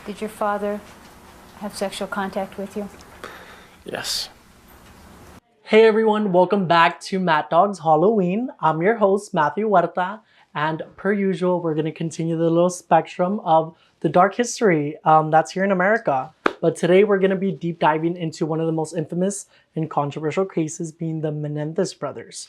Did your father have sexual contact with you? Yes. Hey everyone, welcome back to Matdog's Halloween. I'm your host, Matthew Huerta, and per usual, we're going to continue the little spectrum of the dark history that's here in America. But today we're going to be deep diving into one of the most infamous and controversial cases, being the Menendez brothers.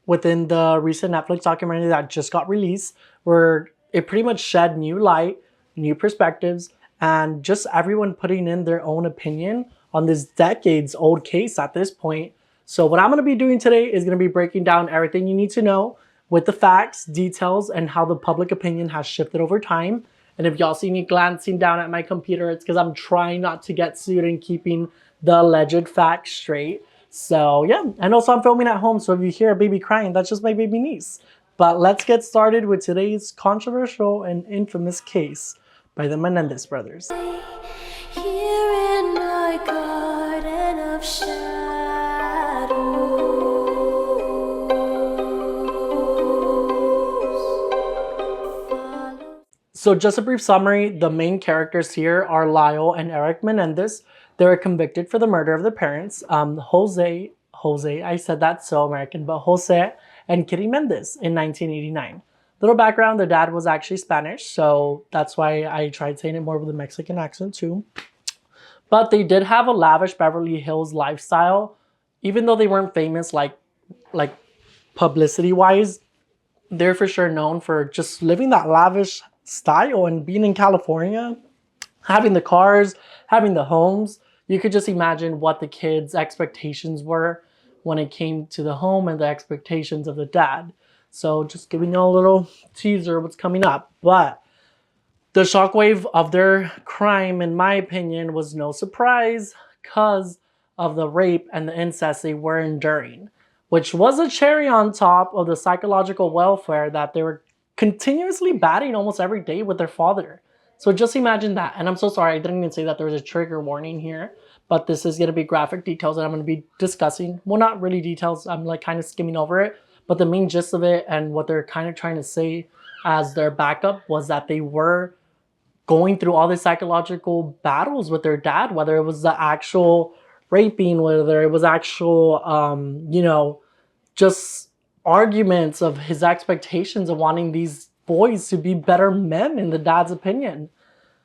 Within the recent Netflix documentary that just got released, where it pretty much shed new light, new perspectives, and just everyone putting in their own opinion on this decades old case at this point. So what I'm going to be doing today is going to be breaking down everything you need to know with the facts, details, and how the public opinion has shifted over time. And if y'all see me glancing down at my computer, it's because I'm trying not to get sued and keeping the alleged facts straight. So yeah, and also I'm filming at home, so if you hear a baby crying, that's just my baby niece. But let's get started with today's controversial and infamous case by the Menendez brothers. Here in my garden of shadows. So just a brief summary, the main characters here are Lyle and Eric Menendez. They were convicted for the murder of their parents, Jose, I said that so American, but Jose and Kitty Mendez in 1989. Little background, their dad was actually Spanish, so that's why I tried saying it more with a Mexican accent too. But they did have a lavish Beverly Hills lifestyle, even though they weren't famous like publicity-wise. They're for sure known for just living that lavish style and being in California, having the cars, having the homes. You could just imagine what the kids' expectations were when it came to the home and the expectations of the dad. So just giving you a little teaser what's coming up. But the shockwave of their crime, in my opinion, was no surprise because of the rape and the incest they were enduring, which was a cherry on top of the psychological welfare that they were continuously batting almost every day with their father. So just imagine that. And I'm so sorry, I didn't even say that there was a trigger warning here, but this is going to be graphic details that I'm going to be discussing. Well, not really details, I'm like kind of skimming over it, but the main gist of it and what they're kind of trying to say as their backup was that they were going through all these psychological battles with their dad, whether it was the actual raping, whether it was actual, just arguments of his expectations of wanting these boys to be better men in the dad's opinion.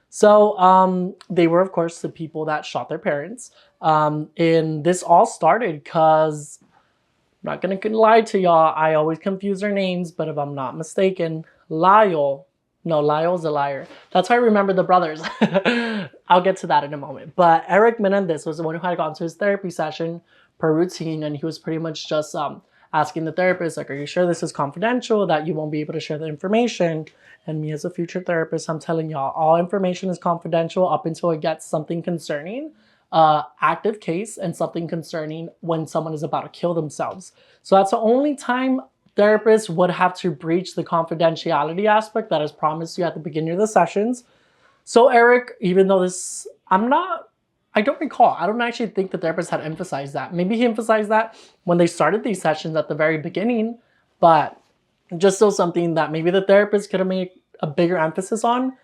So they were, of course, the people that shot their parents. And this all started because, I'm not going to lie to y'all, I always confuse their names, but if I'm not mistaken, Lyle's a liar. That's how I remember the brothers. I'll get to that in a moment. But Eric Menendez was the one who had gone to his therapy session per routine, and he was pretty much just asking the therapist, like, are you sure this is confidential, that you won't be able to share the information? And me as a future therapist, I'm telling y'all, all information is confidential up until it gets something concerning, active case, and something concerning when someone is about to kill themselves. So that's the only time therapists would have to breach the confidentiality aspect that is promised you at the beginning of the sessions. So Eric, even though I don't actually think the therapist had emphasized that. Maybe he emphasized that when they started these sessions at the very beginning, but just so something that maybe the therapist could have made a bigger emphasis on,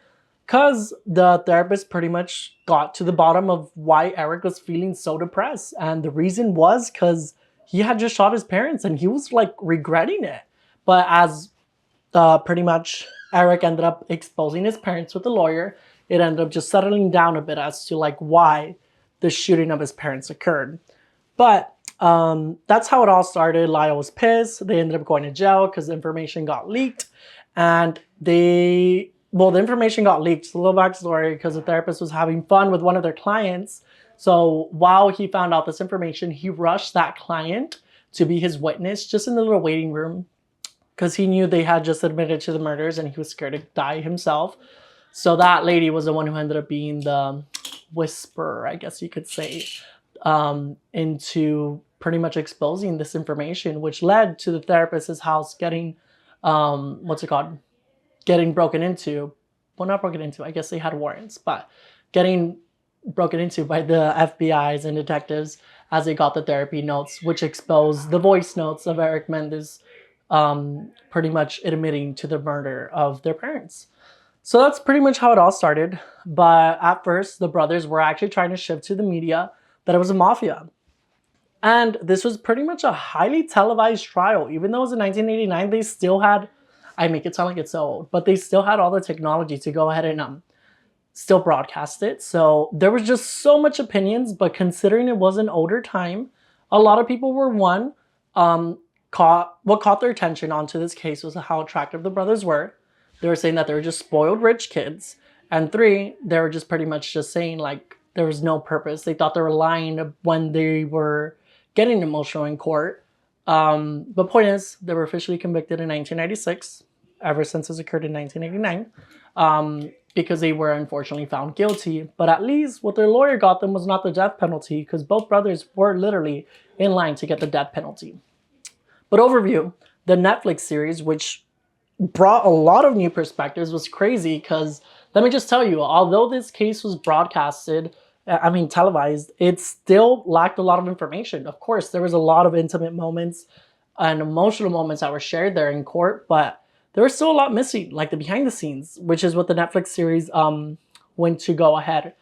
because the therapist pretty much got to the bottom of why Eric was feeling so depressed. And the reason was because he had just shot his parents and he was like regretting it. But as pretty much Eric ended up exposing his parents with the lawyer, it ended up just settling down a bit as to like why the shooting of his parents occurred. But that's how it all started. Lyle was pissed. They ended up going to jail because the information got leaked. And the information got leaked. It's a little backstory because the therapist was having fun with one of their clients. So while he found out this information, he rushed that client to be his witness just in the little waiting room because he knew they had just admitted to the murders and he was scared to die himself. So that lady was the one who ended up being the whisperer, I guess you could say, into pretty much exposing this information, which led to the therapist's house getting, getting broken into. Well, not broken into, I guess they had warrants, but getting broken into by the FBI's and detectives as they got the therapy notes, which exposed the voice notes of Eric Menendez pretty much admitting to the murder of their parents. So that's pretty much how it all started. But at first, the brothers were actually trying to shift to the media that it was a mafia. And this was pretty much a highly televised trial. Even though it was in 1989, they still had, I make it sound like it's so old, but they still had all the technology to go ahead and still broadcast it. So there was just so much opinions, but considering it was an older time, a lot of people were what caught their attention onto this case was how attractive the brothers were. They were saying that they were just spoiled rich kids. And 3, they were just pretty much just saying like there was no purpose. They thought they were lying when they were getting emotional in court. But point is, they were officially convicted in 1996, ever since this occurred in 1989, because they were unfortunately found guilty. But at least what their lawyer got them was not the death penalty, because both brothers were literally in line to get the death penalty. But overview, the Netflix series, which brought a lot of new perspectives, was crazy because let me just tell you, although this case was televised, it still lacked a lot of information. Of course, there was a lot of intimate moments and emotional moments that were shared there in court, but there was still a lot missing, like the behind the scenes, which is what the Netflix series went to go ahead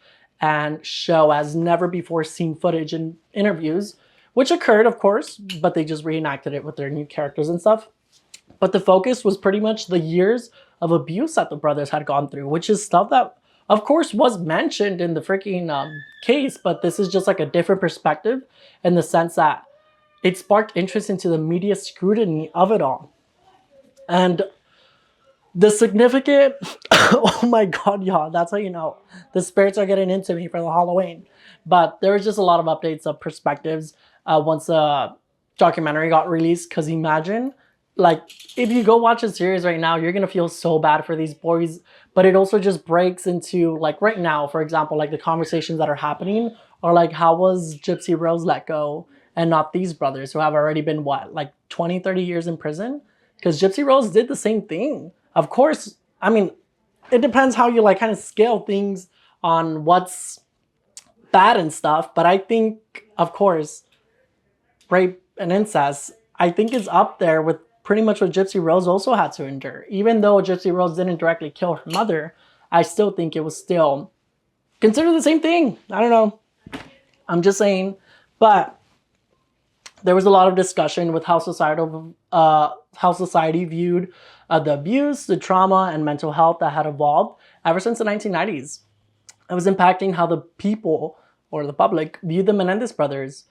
and show as never before seen footage and interviews, which occurred, of course, but they just reenacted it with their new characters and stuff. But the focus was pretty much the years of abuse that the brothers had gone through, which is stuff that, of course, was mentioned in the freaking case, but this is just like a different perspective in the sense that it sparked interest into the media scrutiny of it all. And the significant, oh my God, y'all, that's how you know the spirits are getting into me for the Halloween. But there was just a lot of updates of perspectives once the documentary got released, because imagine, like, if you go watch a series right now, you're gonna feel so bad for these boys, but it also just breaks into, like, right now, for example, like the conversations that are happening are like, how was Gypsy Rose let go and not these brothers who have already been, what, like 20, 30 years in prison? Because Gypsy Rose did the same thing. Of course, I mean, it depends how you like kind of scale things on what's bad and stuff, but I think, of course, rape and incest, I think is up there with pretty much what Gypsy Rose also had to endure. Even though Gypsy Rose didn't directly kill her mother, I still think it was still considered the same thing. I don't know. I'm just saying. But there was a lot of discussion with how society viewed the abuse, the trauma, and mental health that had evolved ever since the 1990s. It was impacting how the people, or the public, viewed the Menendez brothers.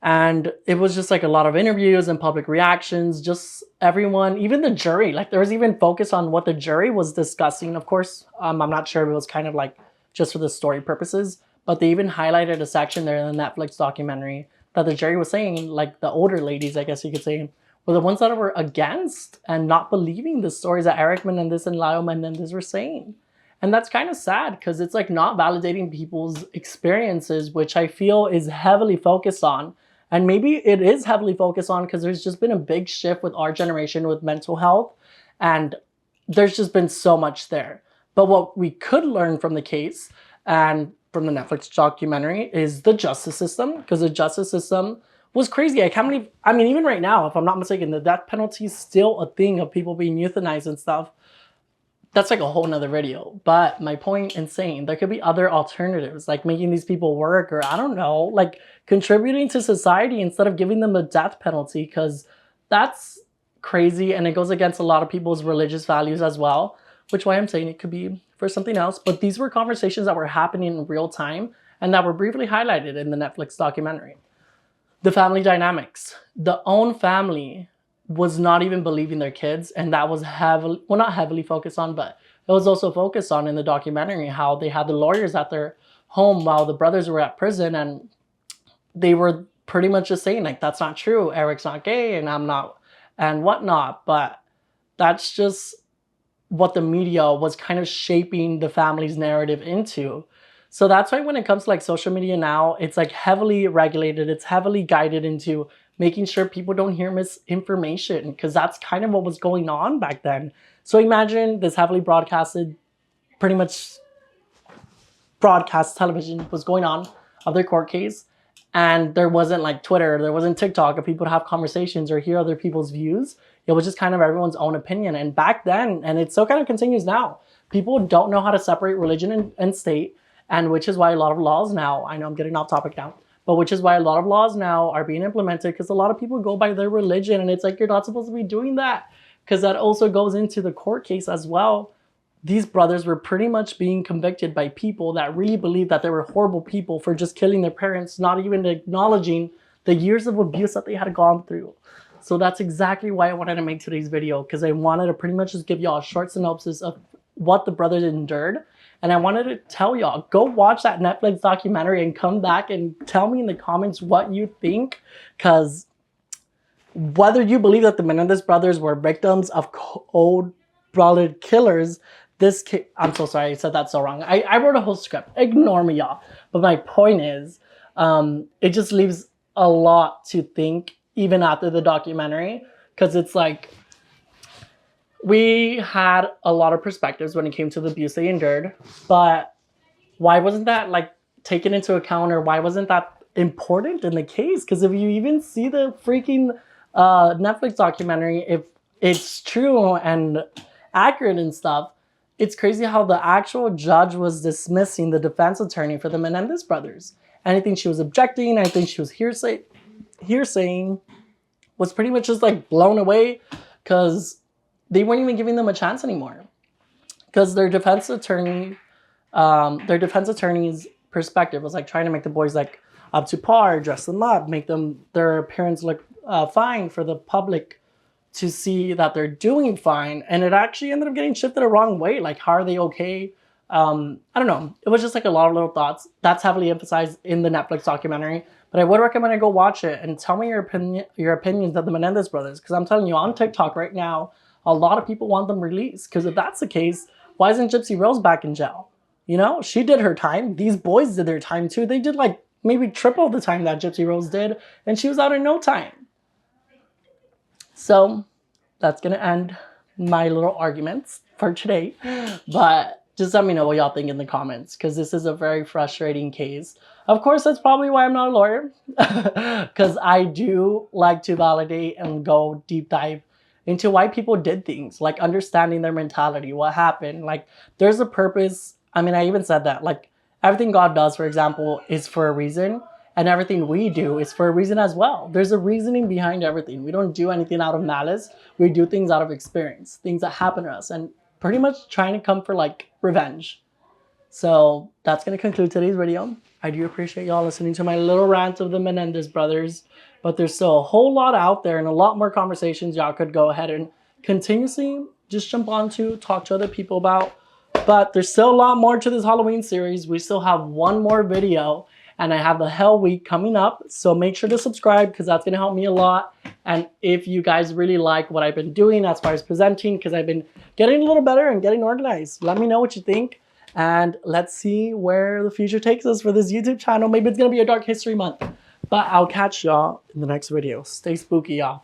And it was just like a lot of interviews and public reactions, just everyone, even the jury, like there was even focus on what the jury was discussing. Of course, I'm not sure if it was kind of like just for the story purposes, but they even highlighted a section there in the Netflix documentary that the jury was saying, like the older ladies, I guess you could say, were the ones that were against and not believing the stories that Eric Menendez and Lyle Menendez were saying. And that's kind of sad because it's like not validating people's experiences, which I feel is heavily focused on. And maybe it is heavily focused on because there's just been a big shift with our generation with mental health. And there's just been so much there. But what we could learn from the case and from the Netflix documentary is the justice system. Because the justice system was crazy. I can't believe, I mean, even right now, if I'm not mistaken, the death penalty is still a thing of people being euthanized and stuff. That's like a whole nother video. But my point in saying there could be other alternatives, like making these people work, or I don't know, like contributing to society instead of giving them a death penalty, because that's crazy and it goes against a lot of people's religious values as well, which why I'm saying it could be for something else. But these were conversations that were happening in real time and that were briefly highlighted in the Netflix documentary. The family dynamics. The own family was not even believing their kids, and that was heavily, well, not heavily focused on, but it was also focused on in the documentary how they had the lawyers at their home while the brothers were at prison, and they were pretty much just saying like, that's not true, Eric's not gay and I'm not, and whatnot. But that's just what the media was kind of shaping the family's narrative into. So that's why when it comes to like social media now, it's like heavily regulated, it's heavily guided into making sure people don't hear misinformation, because that's kind of what was going on back then. So imagine this heavily broadcasted, pretty much broadcast television was going on of their court case, and there wasn't like Twitter, there wasn't TikTok, or people to have conversations or hear other people's views. It was just kind of everyone's own opinion. And back then, and it still kind of continues now, People don't know how to separate religion and state, and which is why a lot of laws now, I know I'm getting off topic now, but which is why a lot of laws now are being implemented, because a lot of people go by their religion, and it's like, you're not supposed to be doing that, because that also goes into the court case as well. These brothers were pretty much being convicted by people that really believed that they were horrible people for just killing their parents, not even acknowledging the years of abuse that they had gone through. So that's exactly why I wanted to make today's video, because I wanted to pretty much just give y'all a short synopsis of what the brothers endured. And I wanted to tell y'all, go watch that Netflix documentary and come back and tell me in the comments what you think. Because whether you believe that the Menendez brothers were victims of cold-blooded killers, I'm so sorry, I said that so wrong. I wrote a whole script. Ignore me, y'all. But my point is, it just leaves a lot to think even after the documentary. Because it's like, we had a lot of perspectives when it came to the abuse they endured, but why wasn't that like taken into account, or why wasn't that important in the case? Because if you even see the freaking Netflix documentary, if it's true and accurate and stuff, it's crazy how the actual judge was dismissing the defense attorney for the Menendez brothers. Anything she was objecting, anything she was hearsaying was pretty much just like blown away, because they weren't even giving them a chance anymore, because their defense attorney's perspective was like trying to make the boys like up to par, dress them up, make their appearance look fine for the public to see that they're doing fine. And it actually ended up getting shifted the wrong way. Like, how are they okay? I don't know. It was just like a lot of little thoughts. That's heavily emphasized in the Netflix documentary. But I would recommend I go watch it and tell me your opinions of the Menendez brothers. Because I'm telling you, on TikTok right now, a lot of people want them released. Because if that's the case, why isn't Gypsy Rose back in jail? You know, she did her time. These boys did their time too. They did like maybe triple the time that Gypsy Rose did. And she was out in no time. So that's going to end my little arguments for today. But just let me know what y'all think in the comments, because this is a very frustrating case. Of course, that's probably why I'm not a lawyer, because I do like to validate and go deep dive into why people did things, like understanding their mentality, what happened. Like, there's a purpose. I mean, I even said that, like, everything God does, for example, is for a reason. And everything we do is for a reason as well. There's a reasoning behind everything. We don't do anything out of malice. We do things out of experience, things that happen to us, and pretty much trying to come for like revenge. So that's going to conclude today's video. I do appreciate y'all listening to my little rant of the Menendez brothers, but there's still a whole lot out there and a lot more conversations y'all could go ahead and continuously just jump onto, talk to other people about. But there's still a lot more to this Halloween series. We still have one more video, and I have the Hell Week coming up. So make sure to subscribe, because that's going to help me a lot. And if you guys really like what I've been doing as far as presenting, because I've been getting a little better and getting organized, let me know what you think. And let's see where the future takes us for this YouTube channel. Maybe it's going to be a Dark History Month. But I'll catch y'all in the next video. Stay spooky, y'all.